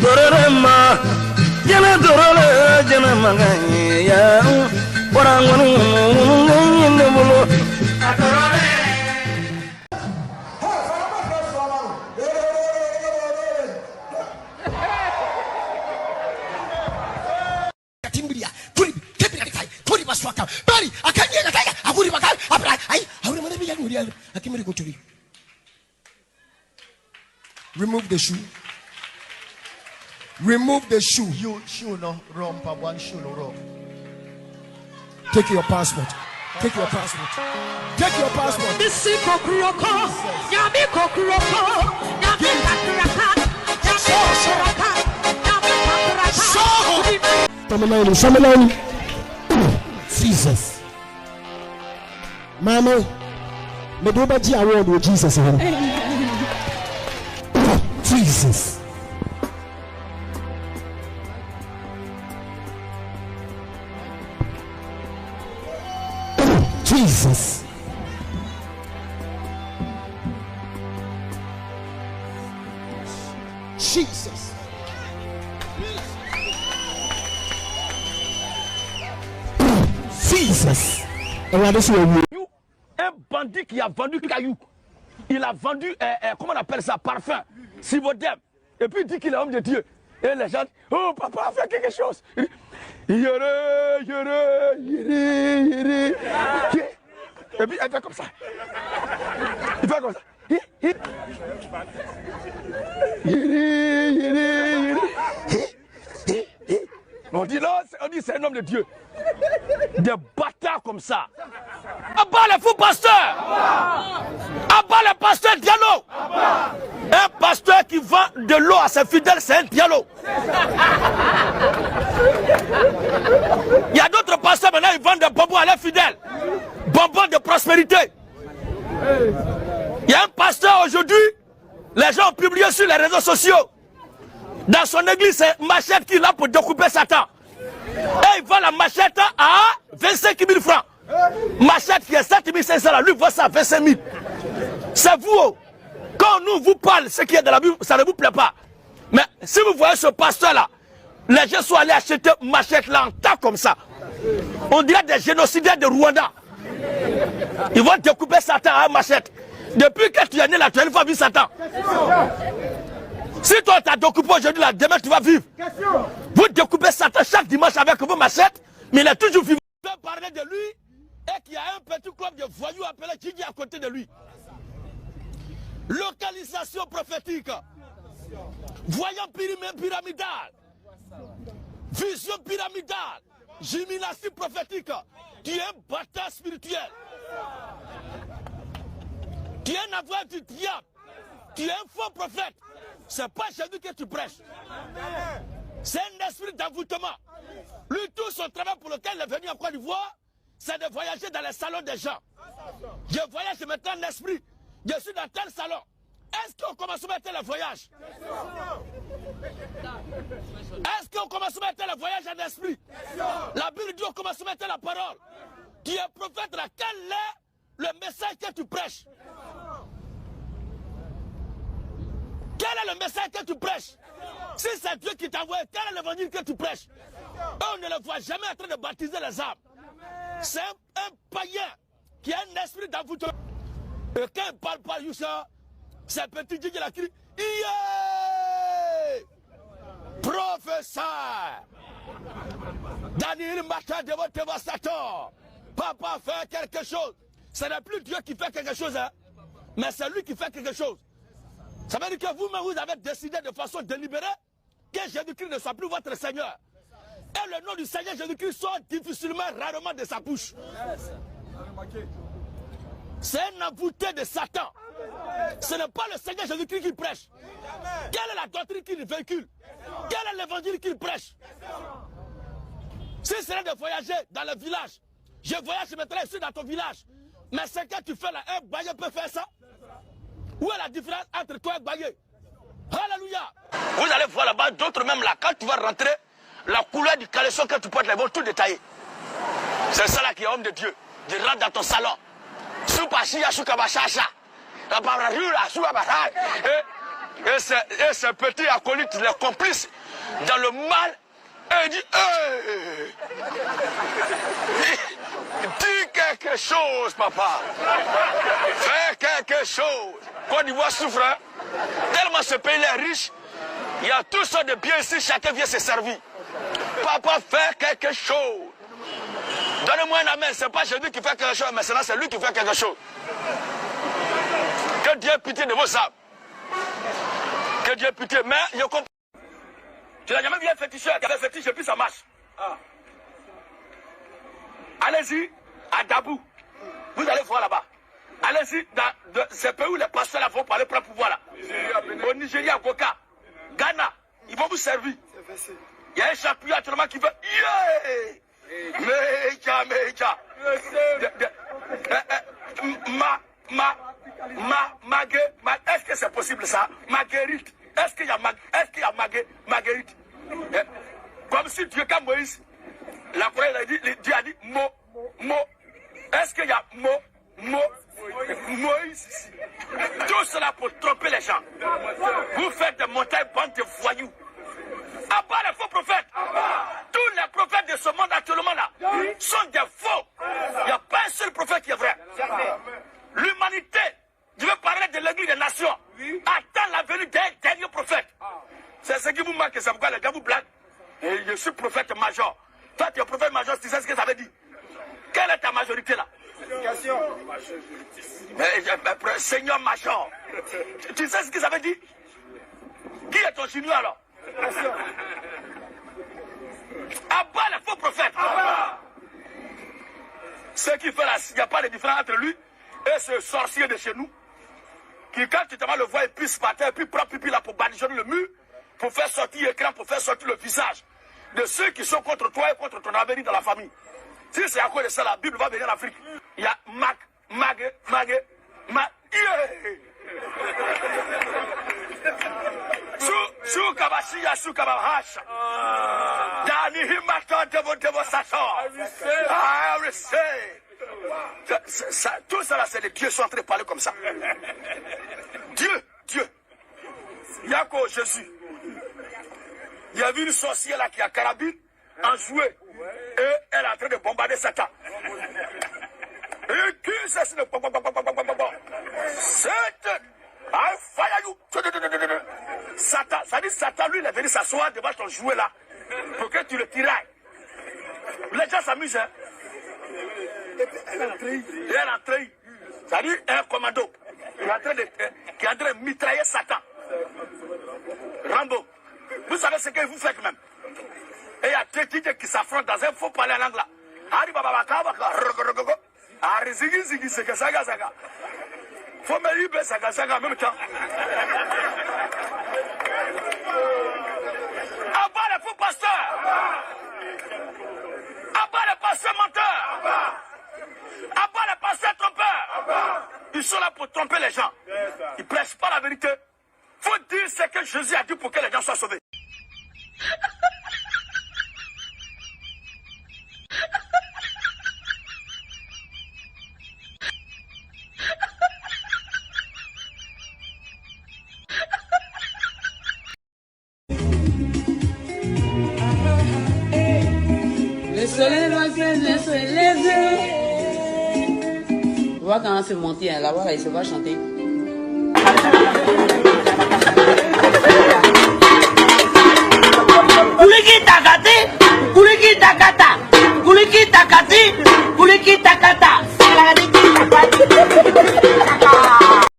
Dororema, jana dorole, jana magaya, orangunu nebulu. Remove the shoe. Remove the shoe. You shoe no wrong, pa one shoe no wrong. Take your passport. Take your passport. Take your passport. This is Kokuroko. Yami Kokuroko. Yami Kakuraka. Yami Kakuraka. Samalani. Jesus. Mama, me do baji award with Jesus. Jesus. Jesus. Jesus. Jesus. Un bandit qui a vendu caillou. Il a vendu, comment on appelle ça, parfum, Sibodem. Et puis il dit qu'il est homme de Dieu. Et les gens disent, oh papa, fais quelque chose. Il dit, et puis elle fait comme ça. Il fait comme ça. On dit non, on dit c'est un homme de Dieu. Des bâtards comme ça. Abat les fous pasteurs. Abat les pasteurs Diallo. Un pasteur qui vend de l'eau à ses fidèles, c'est un Diallo. Il y a d'autres pasteurs maintenant, ils vendent des bonbons à leurs fidèles. Bonbons de prospérité. Il y a un pasteur aujourd'hui, les gens ont publié sur les réseaux sociaux. Dans son église, c'est machette qu'il a pour découper Satan. Et il vend la machette à 25 000 francs. Machette qui est 7 500, lui vend ça à 25 000. C'est vous. Quand nous vous parlons, ce qui est dans la Bible, ça ne vous plaît pas. Mais si vous voyez ce pasteur-là, les gens sont allés acheter machette là en tas comme ça. On dirait des génocidaires de Rwanda. Ils vont découper Satan à machette. Depuis que tu es né là, tu as une fois vu Satan. Si toi t'as découpé aujourd'hui là, demain tu vas vivre. Vous découpez Satan chaque dimanche avec vos machettes, mais il est toujours vivant. Je peux parler de lui et qu'il y a un petit club de voyous appelé Gigi à côté de lui. Localisation prophétique. Voyant pyramidal. Vision pyramidale. Gémination prophétique. Tu es un bâtard spirituel. Tu es un avoué du diable. Tu es un faux prophète. C'est pas Jésus que tu prêches. C'est un esprit d'envoûtement. Lui, tout son travail pour lequel il est venu en Côte d'Ivoire, c'est de voyager dans les salons des gens. Je voyage maintenant en esprit. Je suis dans tel salon. Est-ce qu'on commence à mettre le voyage? Est-ce qu'on commence à mettre le voyage en esprit? La Bible dit qu'on commence à mettre la parole. Tu es prophète là. Quel est le message que tu prêches? Quel est le message que tu prêches? Si c'est Dieu qui t'envoie, quel est l'évangile que tu prêches? On ne le voit jamais en train de baptiser les âmes. C'est un païen qui a un esprit d'envoûtement. Et quand il parle par Youssa, c'est petit Dieu qui l'a crié. Professeur Daniel Mata de votre dévastateur. Papa fait quelque chose. Ce n'est plus Dieu qui fait quelque chose, hein, mais c'est lui qui fait quelque chose. Ça veut dire que vous-même, vous avez décidé de façon délibérée que Jésus-Christ ne soit plus votre Seigneur. Et le nom du Seigneur Jésus-Christ sort difficilement, rarement de sa bouche. C'est un envoûté de Satan. Ce n'est pas le Seigneur Jésus-Christ qui prêche. Quelle est la doctrine qu'il véhicule? Quel est l'évangile qu'il prêche? Si ce serait de voyager dans le village, je voyage maintenant ici dans ton village. Mais ce que tu fais là, un baillé peut faire ça? Où est la différence entre toi et baillé? Alléluia! Vous allez voir là-bas, d'autres même là, quand tu vas rentrer, la couleur du caleçon que tu portes là, ils vont tout détailler. C'est ça là qui est homme de Dieu. Tu rentres dans ton salon. Et ses petits acolytes, les complices, dans le mal, et il dit, hey, dis quelque chose, papa. Fais quelque chose. Côte d'Ivoire souffre, hein? Tellement ce pays est riche, il y a toutes sortes de biens ici, chacun vient se servir. Papa, fais quelque chose. Donnez-moi un amen, c'est pas Jésus qui fait quelque chose, mais c'est lui qui fait quelque chose. Que Dieu ait pitié de vos âmes. Que Dieu ait pitié. Mais je comprends. Tu n'as jamais vu un féticheur qui avait fétiche et puis ça marche. Allez-y à Dabou. Vous allez voir là-bas. Allez-y dans ces pays où les pasteurs vont parler pour le pouvoir là. Au Nigeria, au Goka, Ghana, ils vont vous servir. Il y a un chapuis actuellement qui veut. Meja. Est-ce que c'est possible ça? Marguerite. Est-ce qu'il y a Marguerite? Comme si Dieu, comme Moïse, la Corée a dit, Dieu a dit Mo. Est-ce qu'il y a Moïse ici? Tout cela pour tromper les gens. Vous faites des montagnes bandes de voyous. À part les faux prophètes. Tous les prophètes de ce monde actuellement là sont des faux. Il n'y a pas un seul prophète qui est vrai. L'humanité, je veux parler de l'église des nations, attend la venue d'un dernier prophète. C'est ce qui vous manque, c'est pourquoi les gars vous blaguent. Et je suis prophète major. Toi, tu es prophète major, tu sais ce que ça veut dire. Quelle est ta majorité là? Seigneur major. Tu sais ce que ça veut dire? Qui est ton junior alors? Abat les faux prophètes. Ce qui fait là, il n'y a pas de différence entre lui et ce sorcier de chez nous, qui quand tu te le vois, il pisse par terre, et puis prend pipi là pour badigeonner le mur, pour faire sortir l'écran, pour faire sortir le visage de ceux qui sont contre toi et contre ton avenir dans la famille. Si c'est à cause de ça, la Bible va venir en Afrique. Il y a Sukabashia Sukabahasha. Dani Himato Devo Sasso. I receive. Tout ça là, c'est les dieux sont en train de parler comme ça. Dieu. Il y a quoi Jésus? Il y a vu une sorcière là qui a carabine en jouet. Et elle est en train de bombarder Satan. Et qui c'est ce Satan, I fire you. Satan, ça dit Satan, lui, il est venu s'asseoir devant ton jouet là pour que tu le tirailles. Les gens s'amusent, hein. Elle a trahi. Ça dit un commando qui est en train de mitrailler Satan. Rambo. Vous savez ce que vous faites même. Et il y a deux DJ qui s'affrontent dans un faux parler en langue là. Faut me libérer ça en même temps. Abat les faux pasteurs. Abat les pasteurs menteurs. Abat les pasteurs trompeurs. Ils sont là pour tromper les gens. Ils ne prêchent pas la vérité. Il faut dire ce que Jésus a dit pour que les gens soient sauvés. Le soleil va se lever. On va quand se monter là-bas, il se va chanter. Kuliki takata, kuliki takati, kuliki takata.